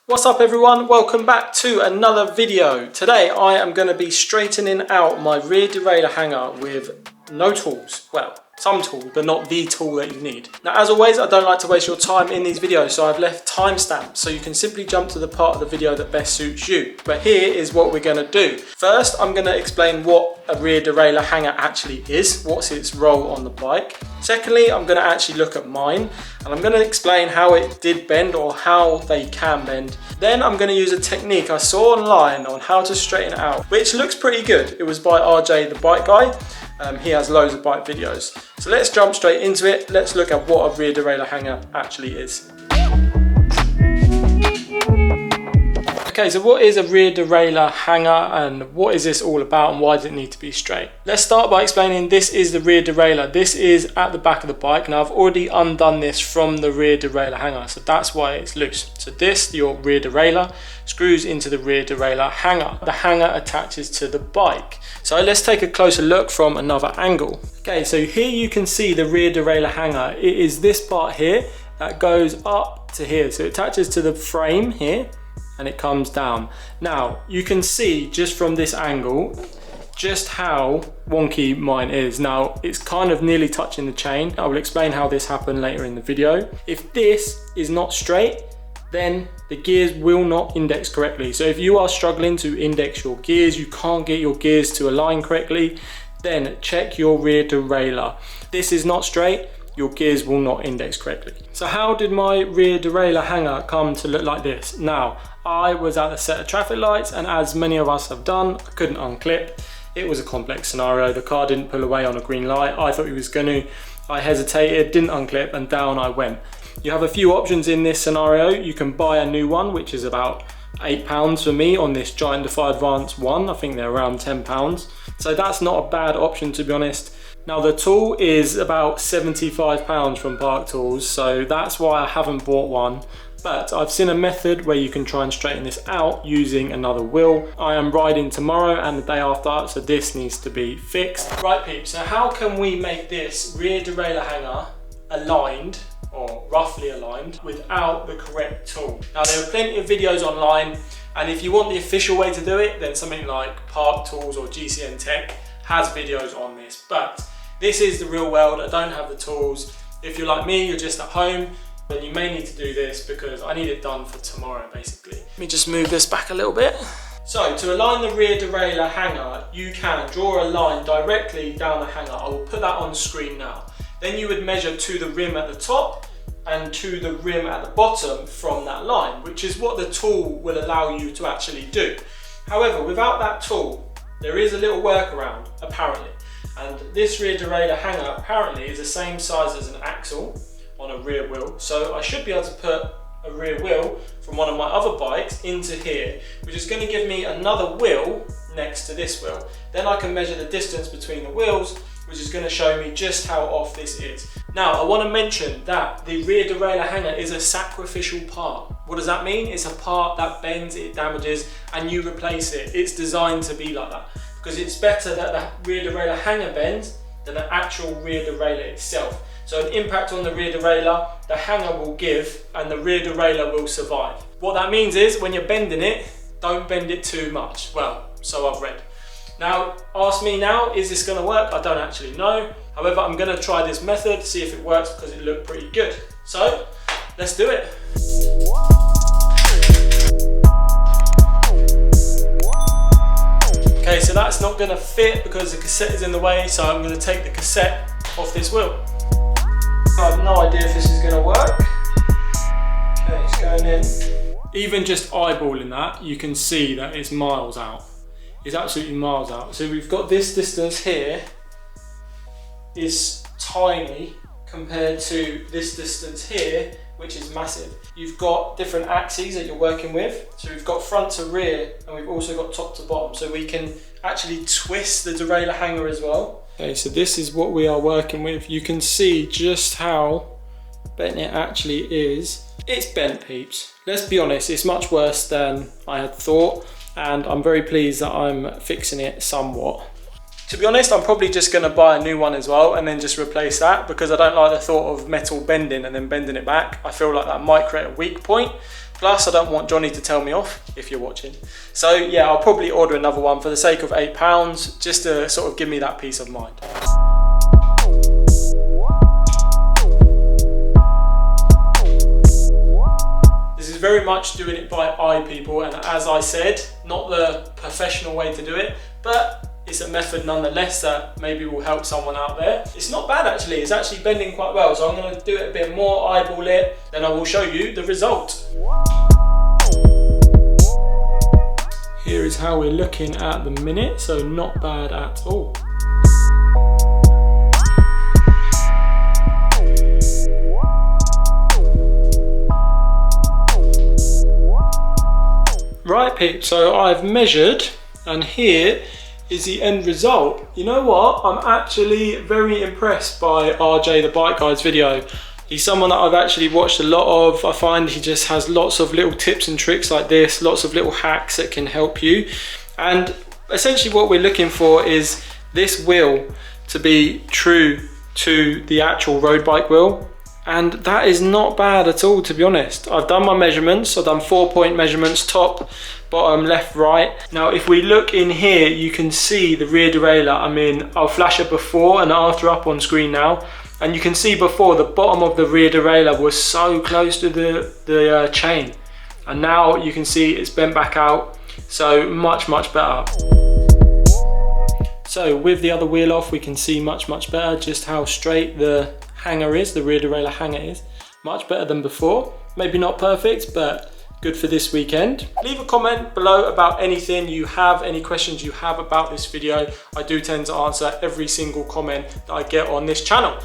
What's up everyone, welcome back to another video. Today I am going to be straightening out my rear derailleur hanger with no tools. Well, some tools, but not the tool that you need. Now as always, I don't like to waste your time in these videos, so I've left timestamps so you can simply jump to the part of the video that best suits you. But here is what we're going to do. First, I'm going to explain what a rear derailleur hanger actually is, what's its role on the bike. Secondly, I'm going to actually look at mine and I'm going to explain how it did bend or how they can bend. Then I'm going to use a technique I saw online on how to straighten it out, which looks pretty good. It was by RJ the bike guy. He has loads of bike videos. So let's jump straight into it. Let's look at what a rear derailleur hanger actually is. Okay, so what is a rear derailleur hanger and what is this all about and why does it need to be straight? Let's start by explaining this is the rear derailleur. This is at the back of the bike. Now I've already undone this from the rear derailleur hanger, so that's why it's loose. So this, your rear derailleur, screws into the rear derailleur hanger. The hanger attaches to the bike. So let's take a closer look from another angle. Okay, so here you can see the rear derailleur hanger. It is this part here that goes up to here. So it attaches to the frame here and it comes down. Now you can see just from this angle just how wonky mine is. Now it's kind of nearly touching the chain. I will explain how this happened later in the video. If this is not straight, then the gears will not index correctly. So if you are struggling to index your gears, you can't get your gears to align correctly, then check your rear derailleur. This is not straight, your gears will not index correctly. So how did my rear derailleur hanger come to look like this? Now, I was at a set of traffic lights and as many of us have done, I couldn't unclip. It was a complex scenario. The car didn't pull away on a green light. I thought he was going to. I hesitated, didn't unclip and down I went. You have a few options in this scenario. You can buy a new one, which is about £8 for me on this Giant Defy Advance one. I think they're around £10. So that's not a bad option, to be honest. Now the tool is about £75 from Park Tools, so that's why I haven't bought one. But I've seen a method where you can try and straighten this out using another wheel. I am riding tomorrow and the day after, so this needs to be fixed. Right peeps, so how can we make this rear derailleur hanger aligned, or roughly aligned, without the correct tool? Now there are plenty of videos online, and if you want the official way to do it, then something like Park Tools or GCN Tech has videos on this. But this is the real world. I don't have the tools. If you're like me, you're just at home, then you may need to do this because I need it done for tomorrow basically. Let me just move this back a little bit. So to align the rear derailleur hanger, you can draw a line directly down the hanger. I will put that on screen now. Then you would measure to the rim at the top and to the rim at the bottom from that line, which is what the tool will allow you to actually do. However, without that tool, there is a little workaround apparently. And this rear derailleur hanger apparently is the same size as an axle on a rear wheel. So I should be able to put a rear wheel from one of my other bikes into here, which is going to give me another wheel next to this wheel. Then I can measure the distance between the wheels, which is going to show me just how off this is. Now I want to mention that the rear derailleur hanger is a sacrificial part. What does that mean? It's a part that bends, it damages, and you replace it. It's designed to be like that because it's better that the rear derailleur hanger bends than the actual rear derailleur itself. So an impact on the rear derailleur, the hanger will give and the rear derailleur will survive. What that means is when you're bending it, don't bend it too much. Well, so I've read. Now, ask me now, is this going to work? I don't actually know. However, I'm going to try this method, see if it works because it looked pretty good. So, let's do it. Okay, so that's not going to fit because the cassette is in the way, so I'm going to take the cassette off this wheel. I have no idea if this is going to work. Okay, it's going in. Even just eyeballing that, you can see that it's miles out. It's absolutely miles out. So we've got this distance here is tiny compared to this distance here, which is massive. You've got different axes that you're working with. So we've got front to rear and we've also got top to bottom. So we can actually twist the derailleur hanger as well. Okay, so this is what we are working with. You can see just how bent it actually is. It's bent, peeps. Let's be honest, it's much worse than I had thought, and I'm very pleased that I'm fixing it somewhat. To be honest, I'm probably just going to buy a new one as well and then just replace that because I don't like the thought of metal bending and then bending it back. I feel like that might create a weak point. Plus, I don't want Johnny to tell me off, if you're watching. So yeah, I'll probably order another one for the sake of £8, just to sort of give me that peace of mind. This is very much doing it by eye, people, and as I said, not the professional way to do it, but it's a method nonetheless that maybe will help someone out there. It's not bad actually, it's actually bending quite well, so I'm going to do it a bit more, eyeball it, then I will show you the result. Here is how we're looking at the minute, so not bad at all. Right peeps, so I've measured and here is the end result. You know what? I'm actually very impressed by RJ the Bike Guy's video. He's someone that I've actually watched a lot of. I find he just has lots of little tips and tricks like this, lots of little hacks that can help you. And essentially what we're looking for is this wheel to be true to the actual road bike wheel. And that is not bad at all, to be honest. I've done my measurements. I've done 4-point measurements, top, bottom, left, right. Now, if we look in here, you can see the rear derailleur. I mean, I'll flash it before and after up on screen now. And you can see before, the bottom of the rear derailleur was so close to the chain. And now you can see it's bent back out. So much, much better. So with the other wheel off, we can see much, much better just how straight the hanger is, the rear derailleur hanger is. Much better than before. Maybe not perfect, but good for this weekend. Leave a comment below about anything you have, any questions you have about this video. I do tend to answer every single comment that I get on this channel.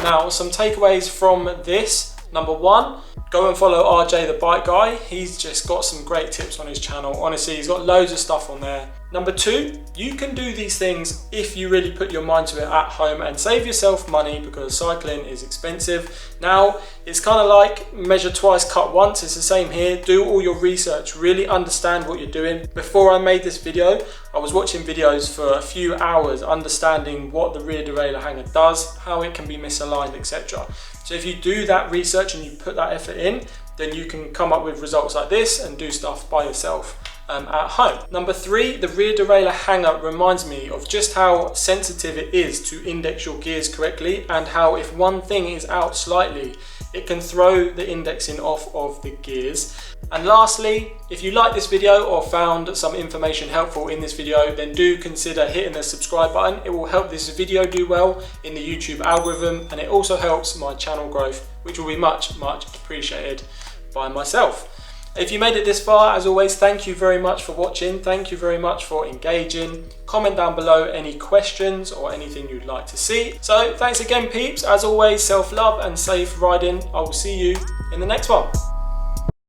Now, some takeaways from this. Number one, go and follow RJ the Bike Guy. He's just got some great tips on his channel. Honestly, he's got loads of stuff on there. Number two, you can do these things if you really put your mind to it at home and save yourself money, because cycling is expensive. Now, it's kind of like measure twice, cut once. It's the same here. Do all your research, really understand what you're doing. Before I made this video, I was watching videos for a few hours, understanding what the rear derailleur hanger does, how it can be misaligned, etc. So if you do that research and you put that effort in, then you can come up with results like this and do stuff by yourself at home. Number three, the rear derailleur hanger reminds me of just how sensitive it is to index your gears correctly, and how if one thing is out slightly, it can throw the indexing off of the gears. And lastly, if you like this video or found some information helpful in this video, then do consider hitting the subscribe button. It will help this video do well in the YouTube algorithm, and it also helps my channel growth, which will be much, much appreciated by myself. If you made it this far, as always, thank you very much for watching. Thank you very much for engaging. Comment down below any questions or anything you'd like to see. So thanks again, peeps. As always, self-love and safe riding. I will see you in the next one.